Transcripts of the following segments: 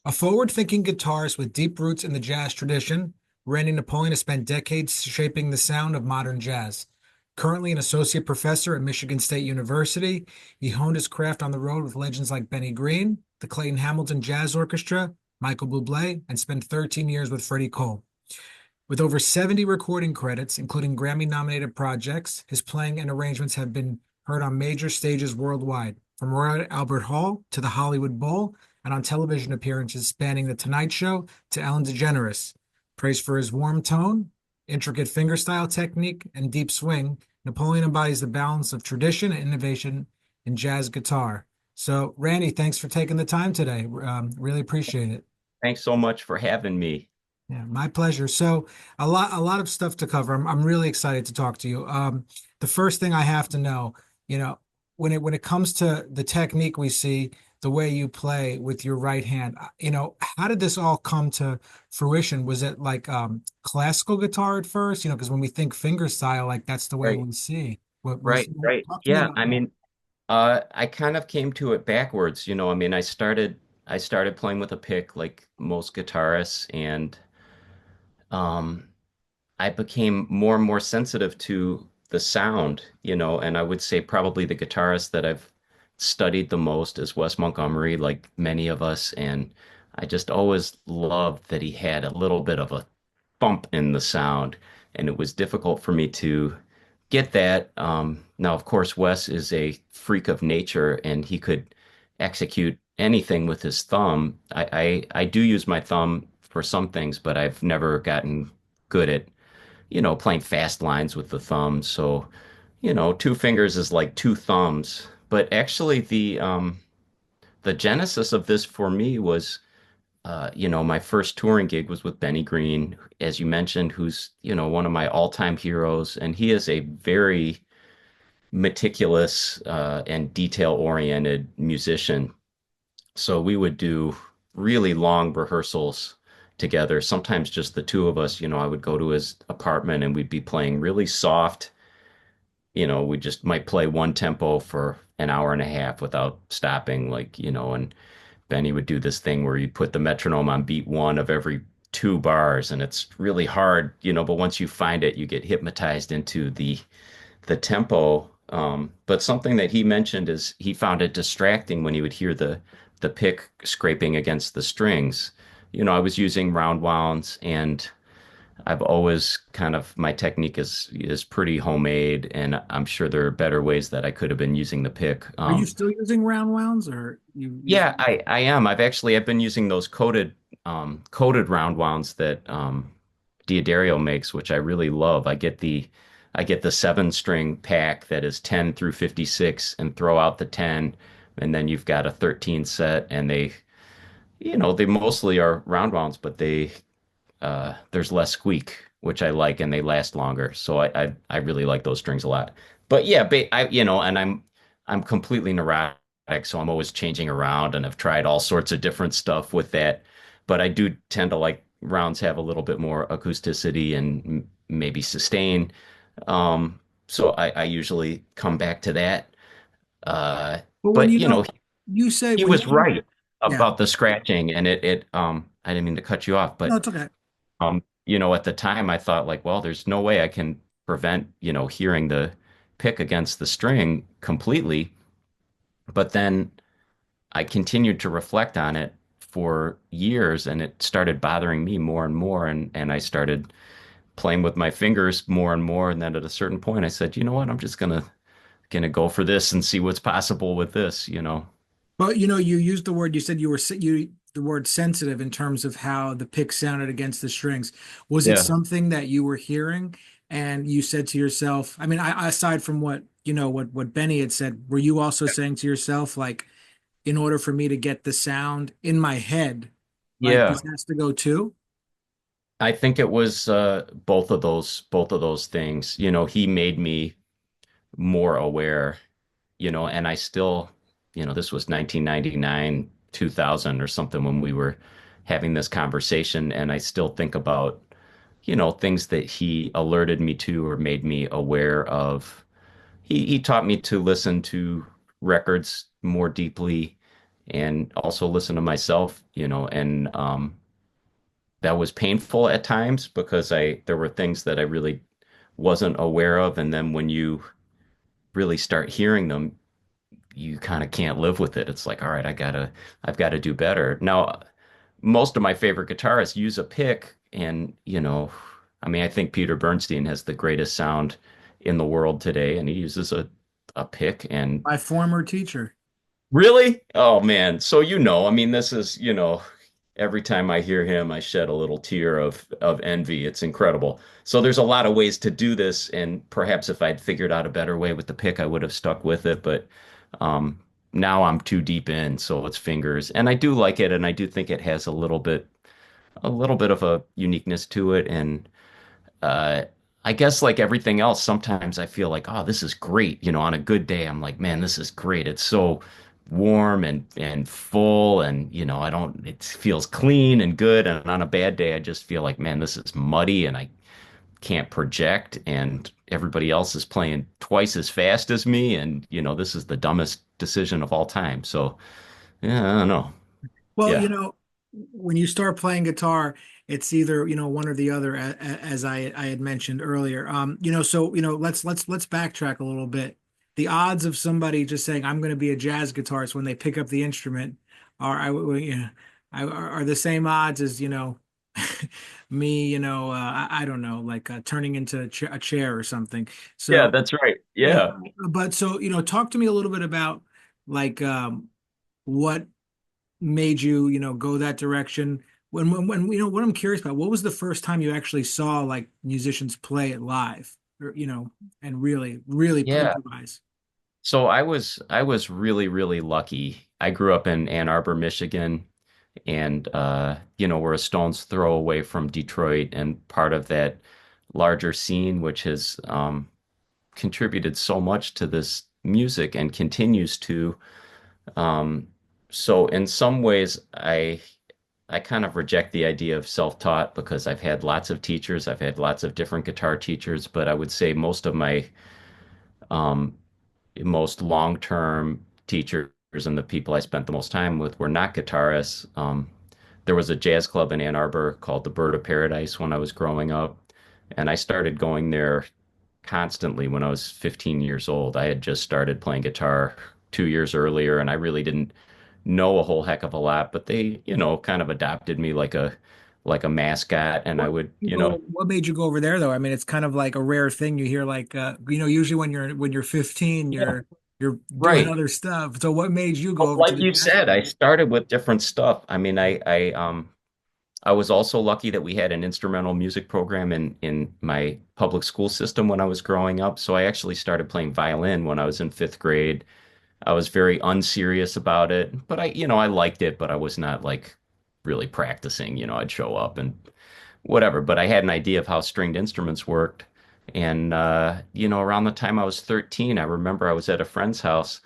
A forward-thinking guitarist with deep roots in the jazz tradition, Randy Napoleon has spent decades shaping the sound of modern jazz. Currently an associate professor at Michigan State University, he honed his craft on the road with legends like Benny Green, the Clayton-Hamilton Jazz Orchestra, Michael Bublé, and spent 13 years with Freddy Cole. With over 70 recording credits, including Grammy-nominated projects, his playing and arrangements have been heard on major stages worldwide, from Royal Albert Hall to the Hollywood Bowl, and on television appearances spanning The Tonight Show to Ellen DeGeneres. Praised for his warm tone, intricate fingerstyle technique, and deep swing, Napoleon embodies the balance of tradition and innovation in jazz guitar. So, Randy, thanks for taking the time today. Really appreciate it. Thanks so much for having me. Yeah, my pleasure. So a lot of stuff to cover. I'm really excited to talk to you. The first thing I have to know, you know, when it comes to the technique we see, the way you play with your right hand, how did this all come to fruition? Was it like classical guitar at first? Because when we think finger style, like that's the way Right, we see. What was right. talk to me Yeah, about that? I kind of came to it backwards. I started playing with a pick like most guitarists, and um, I became more and more sensitive to the sound, and I would say probably the guitarist that I've studied the most is Wes Montgomery, like many of us, and I just always loved that he had a little bit of a bump in the sound, and it was difficult for me to get that. Now, of course, Wes is a freak of nature, and he could execute anything with his thumb. I do use my thumb for some things, but I've never gotten good at, playing fast lines with the thumb. So, two fingers is like two thumbs. But actually, the genesis of this for me was my first touring gig was with Benny Green, as you mentioned, who's, one of my all-time heroes. And he is a very meticulous and detail-oriented musician. So we would do really long rehearsals together, sometimes just the two of us. I would go to his apartment and we'd be playing really soft. We just might play one tempo for an hour and a half without stopping, like, and Benny would do this thing where he'd put the metronome on beat one of every two bars, and it's really hard, but once you find it, you get hypnotized into the tempo. But something that he mentioned is he found it distracting when he would hear the pick scraping against the strings. I was using round wounds, and I've always kind of my technique is pretty homemade, and I'm sure there are better ways that I could have been using the pick. Are you still using round wounds or you use? Yeah, I am. I've been using those coated round wounds that D'Addario makes, which I really love. I get the 7 string pack that is 10 through 56 and throw out the 10, and then you've got a 13 set, and they mostly are round wounds, but there's less squeak, which I like, and they last longer. So I really like those strings a lot. But yeah, and I'm completely neurotic, so I'm always changing around, and I've tried all sorts of different stuff with that. But I do tend to like rounds have a little bit more acousticity and maybe sustain. So I usually come back to that. Uh, But when but you don't, you say he when was you, right yeah, about the scratching, and I didn't mean to cut you off, no, but it's okay. at the time I thought like, well, there's no way I can prevent, hearing the pick against the string completely. But then I continued to reflect on it for years, and it started bothering me more and more, and I started playing with my fingers more and more. And then at a certain point I said, you know what, I'm just gonna go for this and see what's possible with this. But you used the word, you said the word sensitive in terms of how the pick sounded against the strings. Was it Yeah. something that you were hearing and you said to yourself, I mean, aside from what Benny had said, were you also saying to yourself, like, in order for me to get the sound in my head, like Yeah. this has to go too? I think it was both of those things. He made me more aware, and I still, this was 1999, 2000 or something when we were having this conversation, and I still think about, things that he alerted me to or made me aware of. He taught me to listen to records more deeply, and also listen to myself, and that was painful at times because I there were things that I really wasn't aware of, and then when you really start hearing them, you kind of can't live with it. It's like, all right, I've got to do better. Now, most of my favorite guitarists use a pick, and I mean, I think Peter Bernstein has the greatest sound in the world today, and he uses a pick. And My former teacher. really, oh man, so I mean, this is, every time I hear him, I shed a little tear of envy. It's incredible. So there's a lot of ways to do this, and perhaps if I'd figured out a better way with the pick, I would have stuck with it. But um, now I'm too deep in, so it's fingers, and I do like it, and I do think it has a little bit of a uniqueness to it. And uh, I guess like everything else, sometimes I feel like, oh, this is great. On a good day, I'm like, man, this is great. It's so warm and full, and I don't. It feels clean and good. And on a bad day, I just feel like, man, this is muddy, and I can't project, and everybody else is playing twice as fast as me, and this is the dumbest decision of all time. So yeah, I don't know. Well, Yeah. when you start playing guitar, it's either, one or the other, as I had mentioned earlier. So, let's backtrack a little bit. The odds of somebody just saying, I'm going to be a jazz guitarist when they pick up the instrument are the same odds as, me, I don't know, like turning into a chair or something. Yeah, So, that's right. yeah, Yeah. but so, talk to me a little bit about like what made you, go that direction? When what I'm curious about, what was the first time you actually saw like musicians play it live, or and really Yeah. improvise? So I was really, really lucky. I grew up in Ann Arbor, Michigan, and we're a stone's throw away from Detroit, and part of that larger scene, which has contributed so much to this music and continues to. Um, so in some ways, I kind of reject the idea of self-taught because I've had lots of teachers, I've had lots of different guitar teachers, but I would say most of my um, most long-term teachers and the people I spent the most time with were not guitarists. There was a jazz club in Ann Arbor called the Bird of Paradise when I was growing up, and I started going there constantly when I was 15 years old. I had just started playing guitar 2 years earlier, and I really didn't know a whole heck of a lot, but they, kind of adopted me like a mascot, and I What would, you go? What made you go over there though? I mean, it's kind of like a rare thing you hear. Like, usually when you're 15, yeah, you're doing right. other stuff. So what made you go Well, over to like the you jazz said, club? I started with different stuff. I mean, I was also lucky that we had an instrumental music program in my public school system when I was growing up. So I actually started playing violin when I was in fifth grade. I was very unserious about it, but I liked it, but I was not like really practicing. I'd show up and whatever, but I had an idea of how stringed instruments worked. And around the time I was 13, I remember I was at a friend's house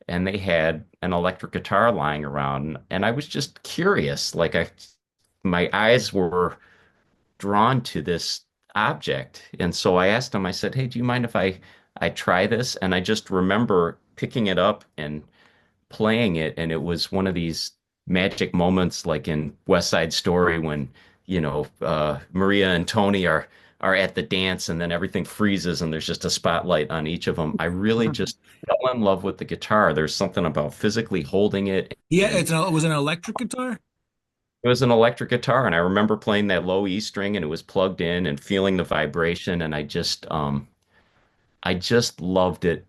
and they had an electric guitar lying around, and I was just curious. Like my eyes were drawn to this object. And so I asked him, I said, "Hey, do you mind if I try this?" And I just remember picking it up and playing it, and it was one of these magic moments like in West Side Story when, Maria and Tony are at the dance and then everything freezes and there's just a spotlight on each of them. I really just fell in love with the guitar. There's something about physically holding it, Yeah, and it was an electric guitar. it was an electric guitar, and I remember playing that low E string and it was plugged in and feeling the vibration, and I just loved it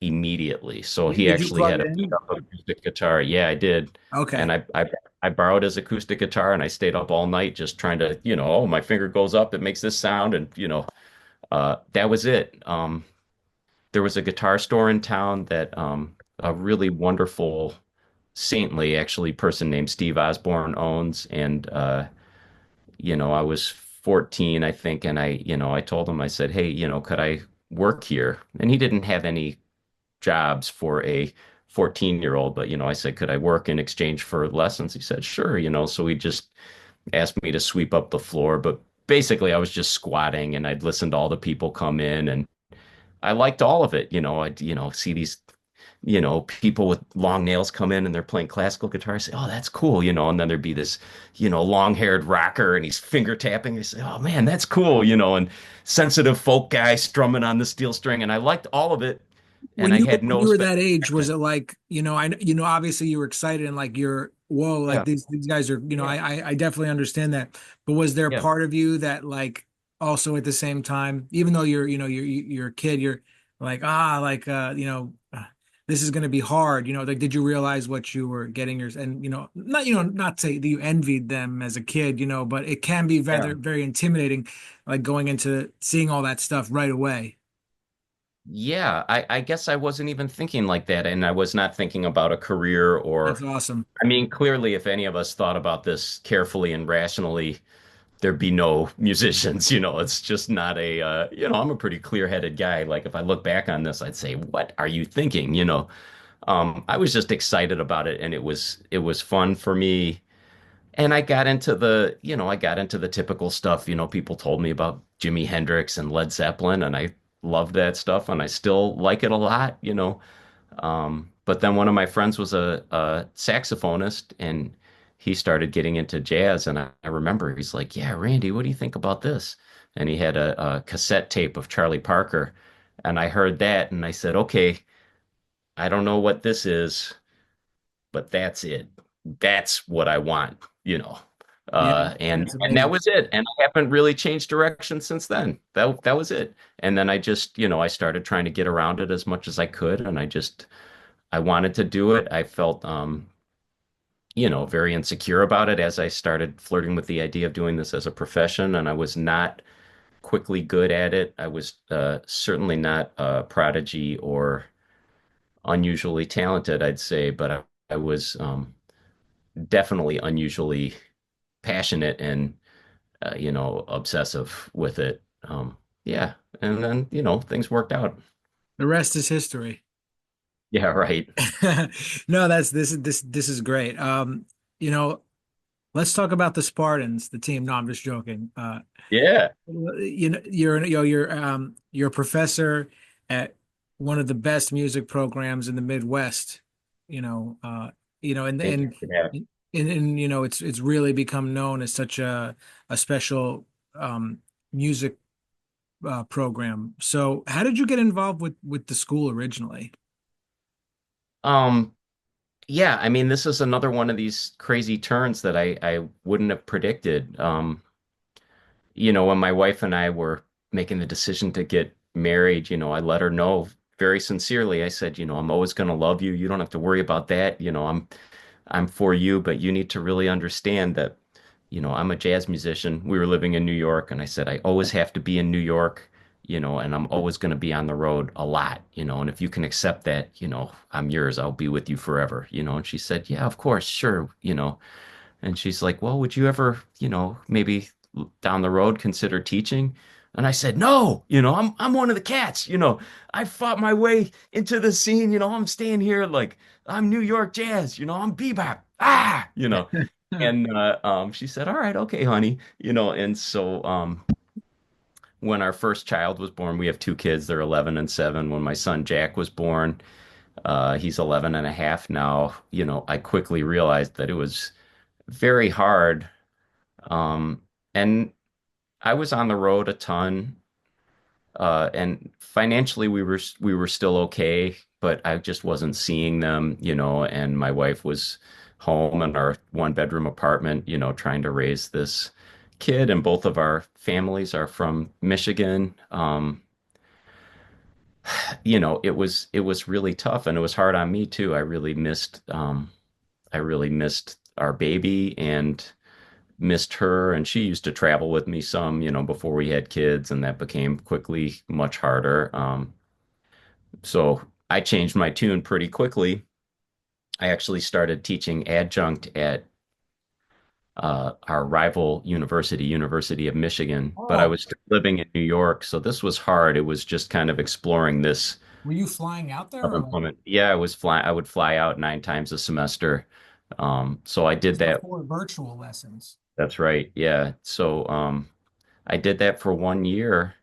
immediately. So he Did you actually plug had it a in? beat up acoustic guitar. Yeah, I did. And Okay. I borrowed his acoustic guitar and I stayed up all night just trying to, oh, my finger goes up, it makes this sound, and that was it. There was a guitar store in town that a really wonderful, saintly actually person named Steve Osborne owns, and I was 14, I think, and I told him, I said, "Hey, could I work here?" And he didn't have any jobs for a 14-year-old, but I said, "Could I work in exchange for lessons?" He said, "Sure," so he just asked me to sweep up the floor, but basically I was just squatting and I'd listen to all the people come in, and I liked all of it. I'd see these people with long nails come in and they're playing classical guitar. I say, oh, that's cool, and then there'd be this, long-haired rocker and he's finger tapping. I say, oh man, that's cool, and sensitive folk guy strumming on the steel string. And I liked all of it. And When I you had when no you were that age, was expectation. it like, obviously you were excited and like you're, whoa, like Yeah, these guys are, yeah, I definitely understand that. But was there a yeah. part of you that like also at the same time, even though you're a kid, you're like, like this is gonna be hard, like did you realize what you were getting your and not not say that you envied them as a kid, but it can be Yeah. very very intimidating, like going into seeing all that stuff right away. Yeah, I guess I wasn't even thinking like that, and I was not thinking about a career That's or, awesome. I mean, clearly, if any of us thought about this carefully and rationally, there'd be no musicians. It's just not I'm a pretty clear-headed guy. Like if I look back on this, I'd say, what are you thinking? I was just excited about it, and it was fun for me. And I got into the typical stuff. People told me about Jimi Hendrix and Led Zeppelin, and I loved that stuff, and I still like it a lot. But then one of my friends was a saxophonist, and he started getting into jazz. And I remember he's like, "Yeah, Randy, what do you think about this?" And he had a cassette tape of Charlie Parker, and I heard that, and I said, "Okay, I don't know what this is, but that's it. That's what I want." You know. Yeah, And that's and that amazing. was it. And I haven't really changed direction since then. That was it. And then I just, I started trying to get around it as much as I could, and I wanted to do it. I felt, very insecure about it as I started flirting with the idea of doing this as a profession, and I was not quickly good at it. I was certainly not a prodigy or unusually talented, I'd say, but I was definitely unusually passionate and obsessive with it. Yeah, and then things worked out. The rest is history. Yeah, right. No, this is great. You know, let's talk about the Spartans, the team. No, I'm just joking. Yeah, You're a professor at one of the best music programs in the Midwest. You know, thank you for that. it's really become known as such a special music program. So, how did you get involved with the school originally? Um, yeah, I mean, this is another one of these crazy turns that I wouldn't have predicted. When my wife and I were making the decision to get married, I let her know very sincerely. I said, I'm always going to love you. You don't have to worry about that. I'm for you, but you need to really understand that, I'm a jazz musician. We were living in New York, and I said, I always have to be in New York, and I'm always going to be on the road a lot, and if you can accept that, I'm yours. I'll be with you forever, and she said, yeah, of course, sure, and she's like, well, would you ever, maybe down the road consider teaching? And I said, no, I'm one of the cats, I fought my way into the scene, I'm staying here like I'm New York jazz, I'm bebop. And she said, all right, okay, honey, and so when our first child was born, we have two kids, they're 11 and 7. When my son Jack was born, he's 11 and a half now, I quickly realized that it was very hard. Um, and I was on the road a ton, and financially we were still okay, but I just wasn't seeing them, and my wife was home in our one bedroom apartment, trying to raise this kid, and both of our families are from Michigan. It was really tough, and it was hard on me too. I really missed our baby and missed her, and she used to travel with me some, before we had kids, and that became quickly much harder. So I changed my tune pretty quickly. I actually started teaching adjunct at our rival university, University of Michigan, but I Oh, was still living in New York, so this was hard. It was just kind of exploring this were you flying out there of or like employment. Yeah, I would fly out 9 times a semester. So I did just that. before virtual lessons? That's right. Yeah. So I did that for 1 year,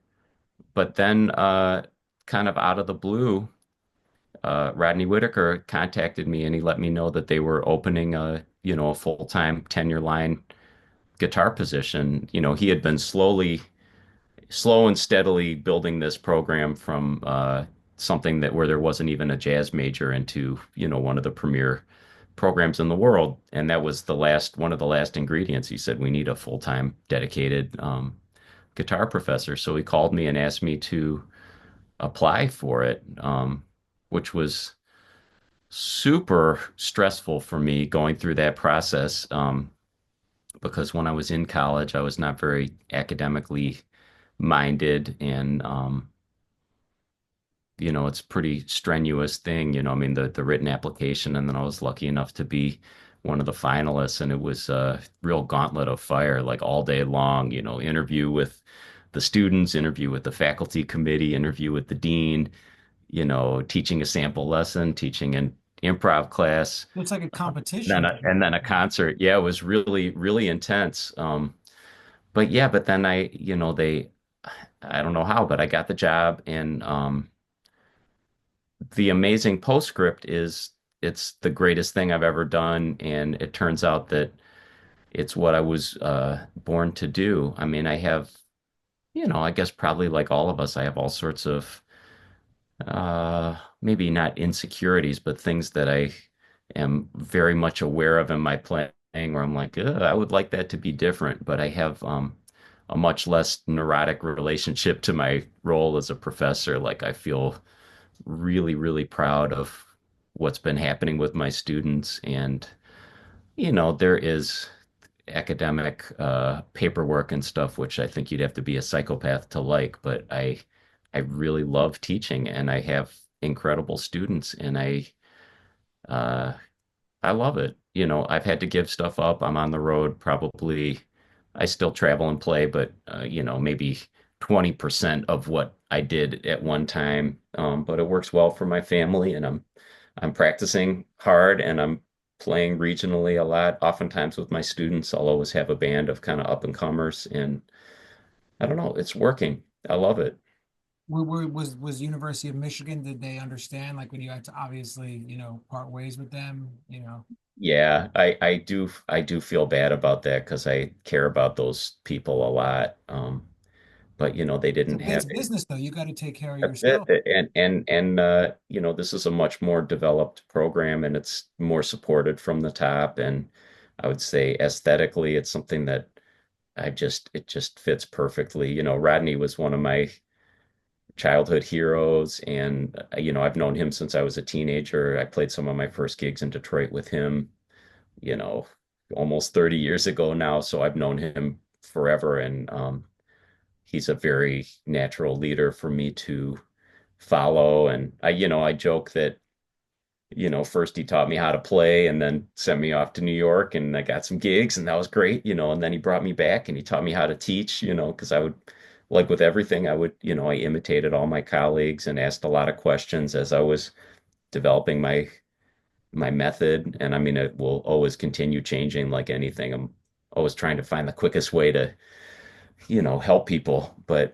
but then kind of out of the blue, Rodney Whitaker contacted me and he let me know that they were opening a full-time tenure line guitar position. He had been slow and steadily building this program from something that where there wasn't even a jazz major into, one of the premier programs in the world. And that was one of the last ingredients. He said, we need a full-time dedicated guitar professor. So he called me and asked me to apply for it, which was super stressful for me going through that process. Because when I was in college, I was not very academically minded and it's a pretty strenuous thing, I mean the written application, and then I was lucky enough to be one of the finalists, and it was a real gauntlet of fire, like all day long, interview with the students, interview with the faculty committee, interview with the dean, teaching a sample lesson, teaching an improv class, It's like a then competition. and then a concert. Yeah, it was really, really intense. But yeah, but then I don't know how, but I got the job, and the amazing postscript is it's the greatest thing I've ever done, and it turns out that it's what I was born to do. I mean, I have, I guess probably like all of us, I have all sorts of maybe not insecurities, but things that I am very much aware of in my playing, where I'm like, "Ugh, I would like that to be different," but I have a much less neurotic relationship to my role as a professor. Like I feel really, really proud of what's been happening with my students. And, there is academic paperwork and stuff, which I think you'd have to be a psychopath to like, but I really love teaching and I have incredible students and uh, I love it. I've had to give stuff up. I'm on the road probably. I still travel and play, but maybe 20% of what I did at one time. But it works well for my family, and I'm practicing hard and I'm playing regionally a lot. Oftentimes with my students, I'll always have a band of kind of up and comers, and I don't know, it's working. I love it. Was University of Michigan, did they understand like when you had to obviously, part ways with them, Yeah, I do feel bad about that because I care about those people a lot. But they didn't it's have it. business though. You got to take care of That's it. yourself. And this is a much more developed program and it's more supported from the top. And I would say aesthetically, it's something that it just fits perfectly. Rodney was one of my childhood heroes, and I've known him since I was a teenager. I played some of my first gigs in Detroit with him, you know, almost 30 years ago now. So I've known him forever, and he's a very natural leader for me to follow. And I joke that, first he taught me how to play and then sent me off to New York and I got some gigs and that was great, and then he brought me back and he taught me how to teach, because I would, like with everything, I imitated all my colleagues and asked a lot of questions as I was developing my method. And I mean, it will always continue changing like anything. I'm always trying to find the quickest way to, help people. But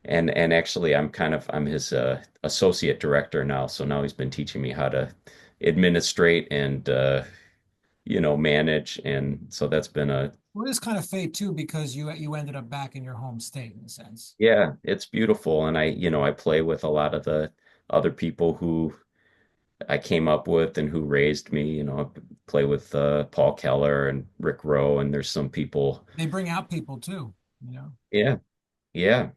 and actually I'm his associate director now. So now he's been teaching me how to administrate and manage. And so that's been a Well, it is kind of fate too, because you ended up back in your home state in a sense. yeah, it's beautiful. And I play with a lot of the other people who I came up with and who raised me. I play with Paul Keller and Rick Rowe, and there's some people. They bring out people too. Yeah, yeah,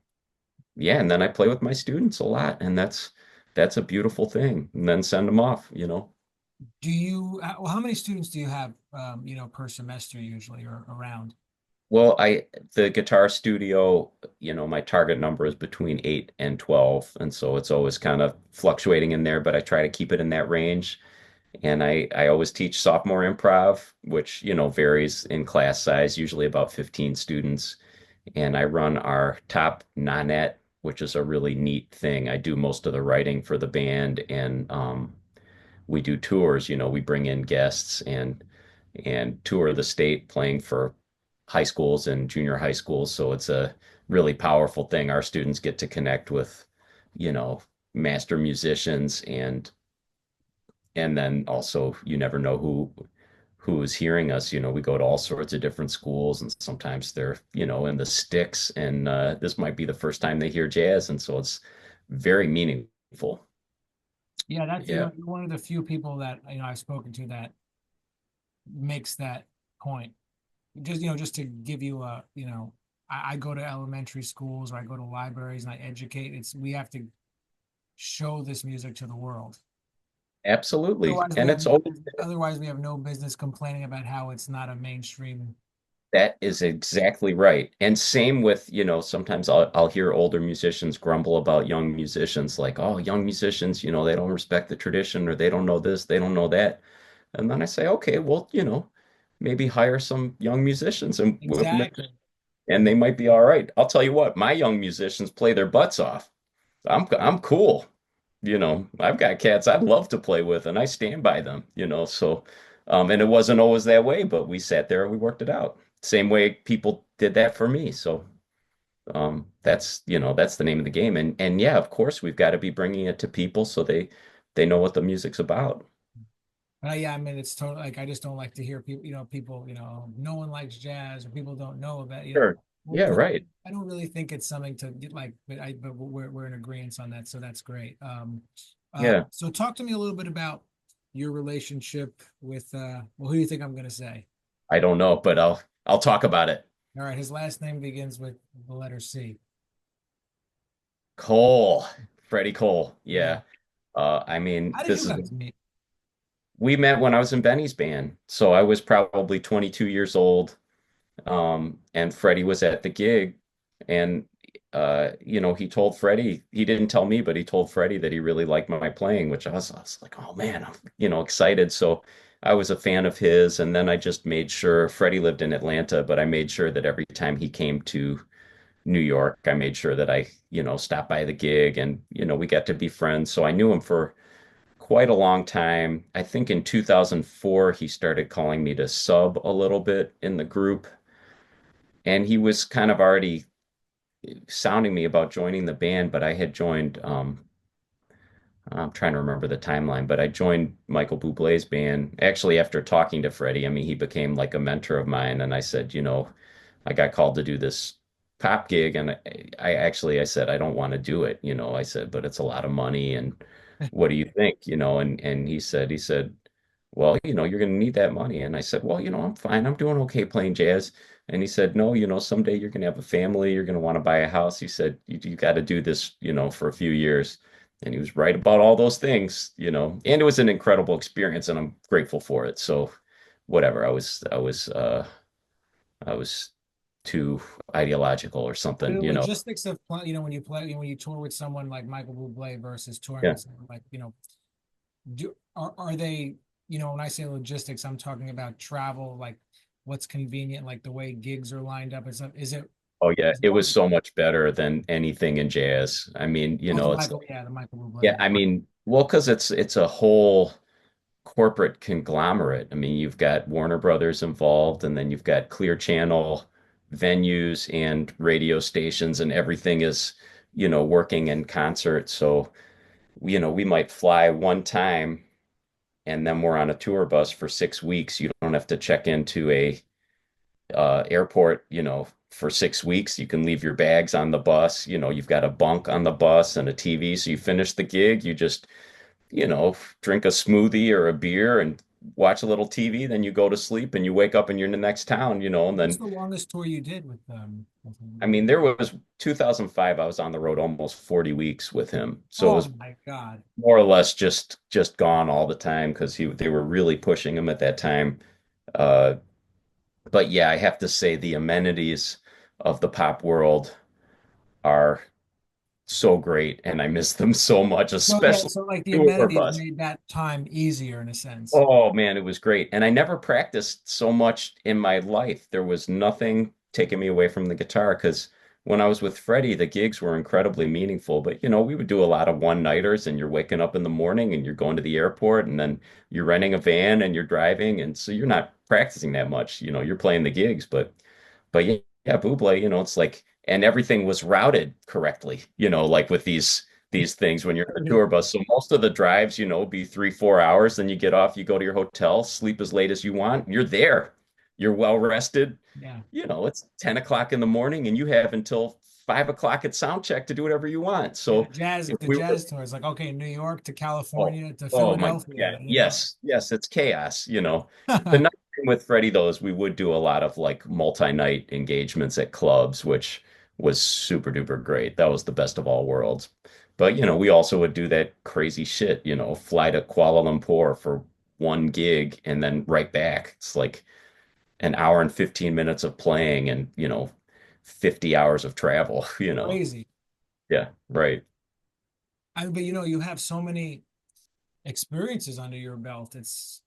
yeah. And then I play with my students a lot, and that's a beautiful thing. And then send them off. Well, how many students do you have, per semester usually or around? Well, the guitar studio, my target number is between 8 and 12, and so it's always kind of fluctuating in there, but I try to keep it in that range. And I always teach sophomore improv, which, varies in class size, usually about 15 students. And I run our top nonet, which is a really neat thing. I do most of the writing for the band, and we do tours. We bring in guests and tour the state playing for high schools and junior high schools. So it's a really powerful thing. Our students get to connect with, you know, master musicians, and then also you never know who is hearing us. We go to all sorts of different schools, and sometimes they're, in the sticks, and this might be the first time they hear jazz, and so it's very meaningful. Yeah, that's Yeah, you're one of the few people that I've spoken to that makes that point. Just just to give you a I go to elementary schools or I go to libraries and I educate. It's we have to show this music to the world. absolutely. Otherwise, we And have it's no always business, otherwise we have no business complaining about how it's not a mainstream. That is exactly right. And same with, sometimes I'll hear older musicians grumble about young musicians, like, oh, young musicians, they don't respect the tradition, or they don't know this, they don't know that. And then I say, okay, well, maybe hire some young musicians Exactly. and they might be all right. I'll tell you what, my young musicians play their butts off. I'm cool. I've got cats I'd love to play with, and I stand by them, so and it wasn't always that way, but we sat there and we worked it out. Same way people did that for me. So that's the name of the game. And yeah, of course we've got to be bringing it to people so they know what the music's about. But yeah, I mean, it's totally like I just don't like to hear people, people, no one likes jazz or people don't know about. Sure. Well, Yeah, good. right. I don't really think it's something to get like, but we're in agreement on that, so that's great. Yeah. So talk to me a little bit about your relationship with well, who do you think I'm gonna say? I don't know, but I'll talk about it. All right, his last name begins with the letter C. Cole, Freddie Cole. Yeah. Yeah. I mean, How did this you is guys meet? we met when I was in Benny's band. So I was probably 22 years old. And Freddie was at the gig, and he told Freddie, he didn't tell me, but he told Freddie that he really liked my playing, which I was like, oh man, I'm excited. So I was a fan of his, and then I just made sure Freddie lived in Atlanta, but I made sure that every time he came to New York, I made sure that I, stopped by the gig, and we got to be friends. So I knew him for quite a long time. I think in 2004 he started calling me to sub a little bit in the group, and he was kind of already sounding me about joining the band, but I had joined I'm trying to remember the timeline, but I joined Michael Bublé's band actually after talking to Freddie. I mean, he became like a mentor of mine, and I said, I got called to do this pop gig, and I said I don't want to do it, I said, but it's a lot of money, and what do you think, and he said, well, you're going to need that money. And I said, well, I'm fine. I'm doing okay playing jazz. And he said, no, someday you're going to have a family. You're going to want to buy a house. He said, you got to do this, for a few years. And he was right about all those things, and it was an incredible experience, and I'm grateful for it. So whatever, I was too ideological or But something, the logistics of when you play, when you tour with someone like Michael Bublé versus touring Yeah. with someone like, are they, when I say logistics, I'm talking about travel, like what's convenient, like the way gigs are lined up and stuff. Oh yeah, Is it one, was so much better than anything in jazz. I mean, oh, the it's Michael, yeah, the Michael yeah, Bublé. I mean, well, because it's a whole corporate conglomerate. I mean, you've got Warner Brothers involved, and then you've got Clear Channel venues and radio stations, and everything is, working in concert. So, we might fly one time, and then we're on a tour bus for 6 weeks. You don't have to check into a airport, for 6 weeks. You can leave your bags on the bus. You've got a bunk on the bus and a TV. So you finish the gig, you just drink a smoothie or a beer and watch a little TV, then you go to sleep and you wake up and you're in the next town, and What's then, the longest tour you did with I him? mean, there was 2005, I was on the road almost 40 weeks with him. So it Oh was my God. more or less just gone all the time because they were really pushing him at that time. Uh, but yeah, I have to say the amenities of the pop world are so great and I miss them so much, So yeah, especially so like the the tour amenities bus. made that time easier in a sense. Oh man, it was great. And I never practiced so much in my life. There was nothing taking me away from the guitar because when I was with Freddie, the gigs were incredibly meaningful. But we would do a lot of one-nighters, and you're waking up in the morning and you're going to the airport, and then you're renting a van and you're driving, and so you're not practicing that much. You're playing the gigs, but yeah, Buble, it's like, and everything was routed correctly, like with these these things when you're in a Yeah. tour bus. So most of the drives, be 3, 4 hours. Then you get off, you go to your hotel, sleep as late as you want. You're there. You're well rested. Yeah. It's 10 o'clock in the morning and you have until 5 o'clock at sound check to do whatever you want. Yeah, So jazz, if the we were jazz tour is like, okay, New York to Oh, California to oh my, yeah, Philadelphia, yes, it's chaos. The nice thing with Freddie though is we would do a lot of like multi-night engagements at clubs, which was super duper great. That was the best of all worlds. But we also would do that crazy shit, fly to Kuala Lumpur for one gig and then right back. It's like an hour and 15 minutes of playing and, 50 hours of travel, crazy. Yeah, right. But you have so many experiences under your belt. It's,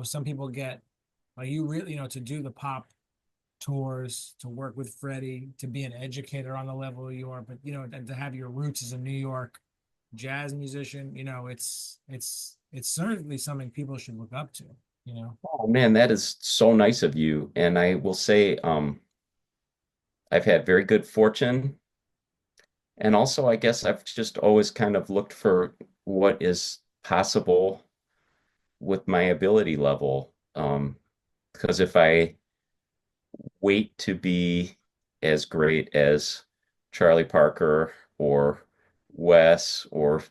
some people get like you really, to do the pop tours, to work with Freddie, to be an educator on the level you are, but and to have your roots as a New York jazz musician, it's certainly something people should look up to, you know. Oh man, that is so nice of you. And I will say, I've had very good fortune. And also, I guess I've just always kind of looked for what is possible with my ability level. Because if I wait to be as great as Charlie Parker or Wes or,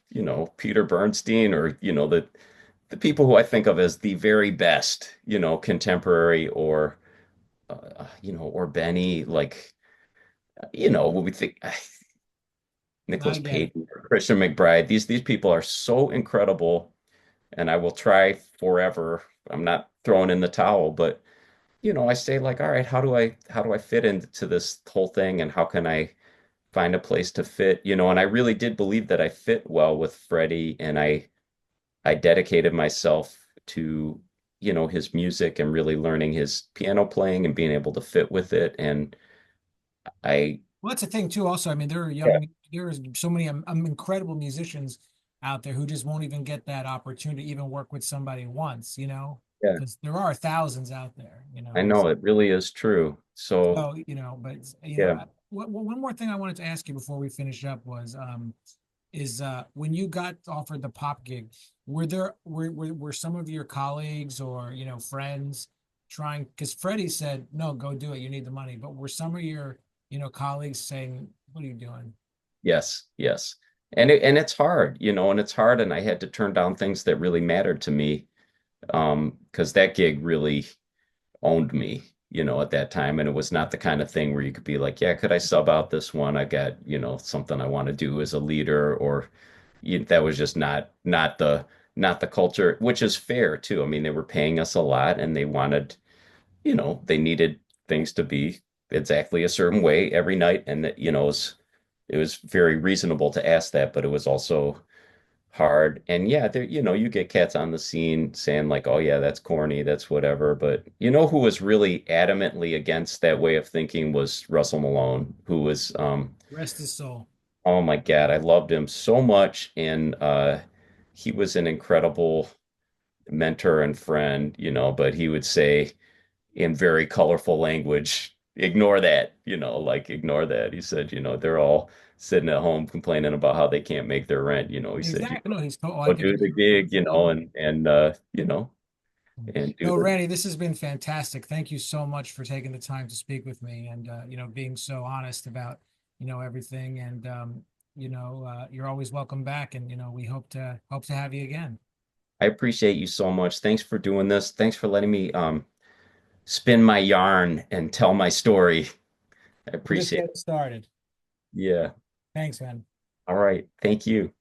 Peter Bernstein or, the people who I think of as the very best, contemporary or Benny, like, what we think I Nicholas get it. Payton or Christian McBride. These people are so incredible, and I will try forever. I'm not throwing in the towel, but I say like, all right, how do I fit into this whole thing, and how can I find a place to fit? And I really did believe that I fit well with Freddie, and I dedicated myself to his music and really learning his piano playing and being able to fit with it. And I Well, that's the thing too. Also, I mean, yeah, there is so many incredible musicians out there who just won't even get that opportunity to even work with somebody once, yeah, because there are thousands out there, I know it really is true. So So, but yeah. one more thing I wanted to ask you before we finish up was, is when you got offered the pop gig, were some of your colleagues or friends trying? Because Freddie said, "No, go do it. You need the money." But were some of your colleagues saying, "What are you doing?" Yes, yes. And it's hard, and it's hard and I had to turn down things that really mattered to me because that gig really owned me, at that time and it was not the kind of thing where you could be like, yeah, could I sub out this one? I got, something I want to do as a leader or that was just not the culture, which is fair too. I mean, they were paying us a lot and they wanted, they needed things to be exactly a certain way every night and that, it was very reasonable to ask that, but it was also hard. And yeah, there, you get cats on the scene saying like, "Oh yeah, that's corny, that's whatever." But who was really adamantly against that way of thinking was Russell Malone, who was, Rest his soul. oh my God, I loved him so much, and he was an incredible mentor and friend, but he would say in very colorful language, ignore that, like ignore that. He said, they're all sitting at home complaining about how they can't make their rent. He said, Exactly. No, he's told. I go get do it. the gig, and do No, the Randy, this has been fantastic. Thank you so much for taking the time to speak with me and being so honest about everything. And you're always welcome back. And we hope to have you again. I appreciate you so much. Thanks for doing this. Thanks for letting me spin my yarn and tell my story. I We're just appreciate it. getting started. Yeah. Thanks, man. All right. Thank you.